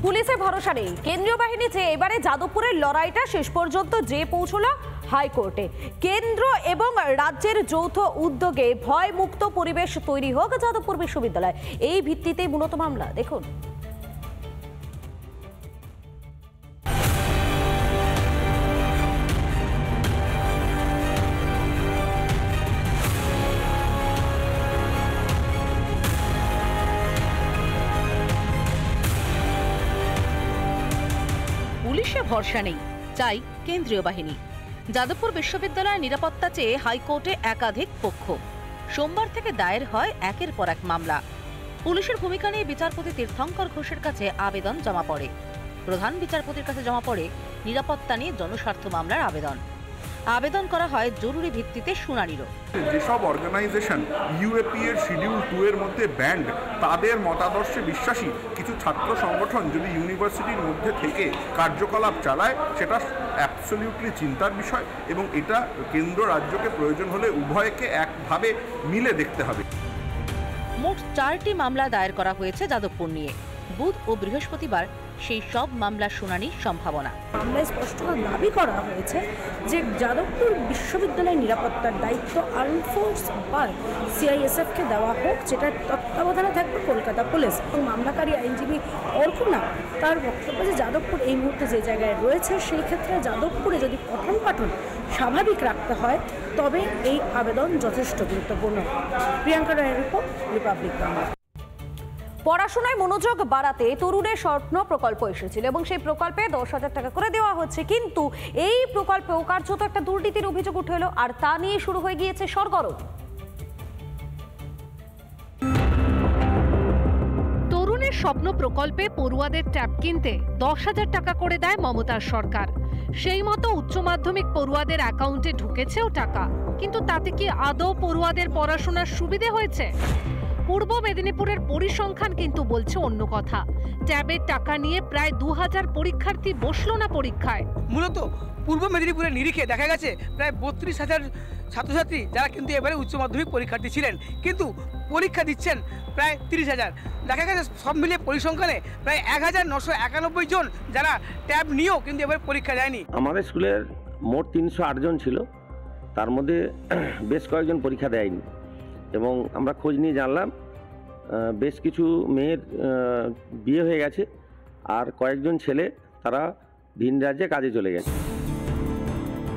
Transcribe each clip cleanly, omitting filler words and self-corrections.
পুলিশে ভরসা নেই। কেন্দ্রীয় বাহিনী যে এবারে যাদবপুরের লড়াইটা শেষ পর্যন্ত যে পৌঁছলো হাইকোর্টে। কেন্দ্র এবং রাজ্যের যৌথ উদ্যোগে ভয়মুক্ত পরিবেশ তৈরি হোক যাদবপুর বিশ্ববিদ্যালয়, এই ভিত্তিতেই মূলত মামলা। দেখুন, পুলিশে ভরসা নেই, চাই কেন্দ্রীয় বাহিনী। যাদবপুর বিশ্ববিদ্যালয়ের নিরাপত্তা চেয়ে হাইকোর্টে একাধিক পক্ষ। সোমবার থেকে দায়ের হয় একের পর এক মামলা। পুলিশের ভূমিকা নিয়ে বিচারপতি তীর্থঙ্কর ঘোষের কাছে আবেদন জমা পড়ে। প্রধান বিচারপতির কাছে জমা পড়ে নিরাপত্তা নিয়ে জনস্বার্থ মামলার আবেদন করা হয় জরুরি ভিত্তিতে শুনানিরও। যেসব অর্গানাইজেশন ইউএপি এর শিডিউল 2 এর মধ্যে ব্যান্ড, তাদের মতাদর্শে বিশ্বাসী কিছু ছাত্র সংগঠন যদি ইউনিভার্সিটির মধ্যে থেকে কার্যকলাপ চালায়, সেটা অ্যাবসলিউটলি চিন্তার বিষয় এবং এটা কেন্দ্র রাজ্যকে প্রয়োজন হলে উভয়কে একভাবে মিলে দেখতে হবে। মোট 4টি মামলা দায়ের করা হয়েছে যাদবপুর নিয়ে। বুধ ও বৃহস্পতিবার সেই সব মামলার শুনানির সম্ভাবনা। মামলায় স্পষ্ট দাবি করা হয়েছে যে যাদবপুর বিশ্ববিদ্যালয়ের নিরাপত্তার দায়িত্ব আর্ম ফোর্স বা সিআইএসএফকে দেওয়া হোক, যেটার তত্ত্বাবধানে থাকবে কলকাতা পুলিশ। এবং মামলাকারী আইনজীবী অর্কুনা তার বক্তব্য যে যাদবপুর এই মুহূর্তে যে জায়গায় রয়েছে, সেই ক্ষেত্রে যাদবপুরে যদি পঠন পাঠন স্বাভাবিক রাখতে হয়, তবে এই আবেদন যথেষ্ট গুরুত্বপূর্ণ। প্রিয়াঙ্কা রায়ের রিপোর্ট, রিপাবলিক বাংলা। পড়াশোনায় মনোযোগ বাড়াতে তরুণের স্বপ্ন প্রকল্প এসেছিল এবং সেই প্রকল্পে 10,000 টাকা করে দেওয়া হচ্ছে, কিন্তু এই প্রকল্পেও কার্যত একটা দুর্নীতির অভিযোগ উঠে এলো, আর তা নিয়ে শুরু হয়ে গিয়েছে সরগরম। তরুণের স্বপ্ন প্রকল্পে পড়ুয়াদের ট্যাব কিনতে 10,000 টাকা করে দেয় মমতার সরকার। সেই মতো উচ্চ মাধ্যমিক পড়ুয়াদের অ্যাকাউন্টে ঢুকেছেও টাকা, কিন্তু তাতে কি আদৌ পড়ুয়াদের পড়াশোনার সুবিধে হয়েছে? পূর্ব মেদিনীপুরের পরিসংখ্যান কিন্তু বলছে অন্য কথা। ট্যাবের টাকা নিয়ে প্রায় 2000 পরীক্ষার্থী বসলো না পরীক্ষায়। মূলত পূর্ব মেদিনীপুরের নিরিখে দেখা গেছে প্রায় 32,000 ছাত্রছাত্রী যারা কিন্তু এবারে উচ্চ মাধ্যমিক পরীক্ষার্থী ছিলেন, কিন্তু পরীক্ষা দিচ্ছেন প্রায় 30,000। দেখা গেছে সব মিলিয়ে পরিসংখ্যানে প্রায় 1991 জন যারা ট্যাব নিয়েও কিন্তু এবারে পরীক্ষা দেয়নি। আমাদের স্কুলের মোট 308 জন ছিল, তার মধ্যে বেশ কয়েকজন পরীক্ষা দেয়নি এবং আমরা খোঁজ নিয়ে জানলাম বেশ কিছু মেয়ের বিয়ে হয়ে গেছে আর কয়েকজন ছেলে তারা ভিন রাজ্যে কাজে চলে গেছে।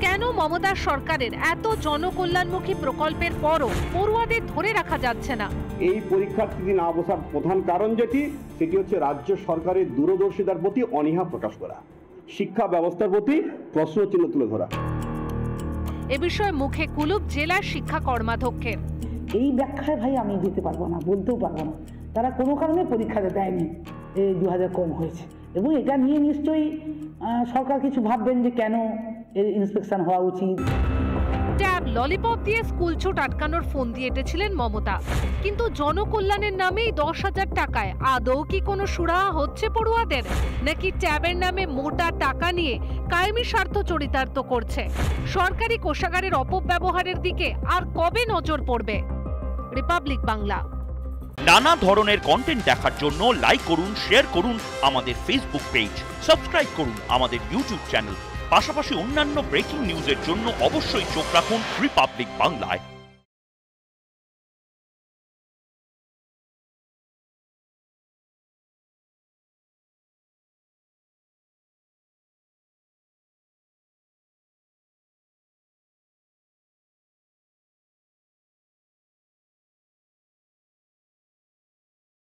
কেন মমতার সরকারের এত জনকল্যাণমুখী প্রকল্পের পরও পড়ুয়াদের ধরে রাখা যাচ্ছে না? এই পরীক্ষার্থী না বসার প্রধান কারণ সেটি হচ্ছে রাজ্য সরকারের দূরদর্শিতার প্রতি অনীহা প্রকাশ করা, শিক্ষা ব্যবস্থার প্রতি প্রশ্নচিহ্ন তুলে ধরা। এ বিষয়ে মুখে কুলুপ জেলার শিক্ষা কর্মাধ্যক্ষের। এই ব্যাখ্যায় ভাই আমি দিতে পারবো না, বলতেও পারবো না। তারা কোনো কারণে পরীক্ষাতে দেয়নি, এই 2000 কম হয়েছে এবং এটা নিয়ে নিশ্চয়ই সরকার কিছু ভাববেন যে কেন এর ইন্সপেকশন হওয়া উচিত। ট্যাব ললিপপ দিয়ে স্কুল ছুট আটকানোর ফোন দিয়ে এঁটেছিলেন মমতা, কিন্তু জনকল্যাণের নামেই 10,000 টাকায় আদৌ কি কোনো সুরাহা হচ্ছে পড়ুয়াদের, নাকি ট্যাবের নামে মোটা টাকা নিয়ে কায়েমি স্বার্থ চরিতার্থ করছে? সরকারি কোষাগারের অপব্যবহারের দিকে আর কবে নজর পড়বে? রিপাবলিক বাংলা। নানা ধরনের কন্টেন্ট দেখার জন্য লাইক করুন, শেয়ার করুন আমাদের ফেসবুক পেজ, সাবস্ক্রাইব করুন আমাদের ইউটিউব চ্যানেল। পাশাপাশি অন্যান্য ব্রেকিং নিউজের জন্য অবশ্যই চোখ রাখুন রিপাবলিক বাংলায়।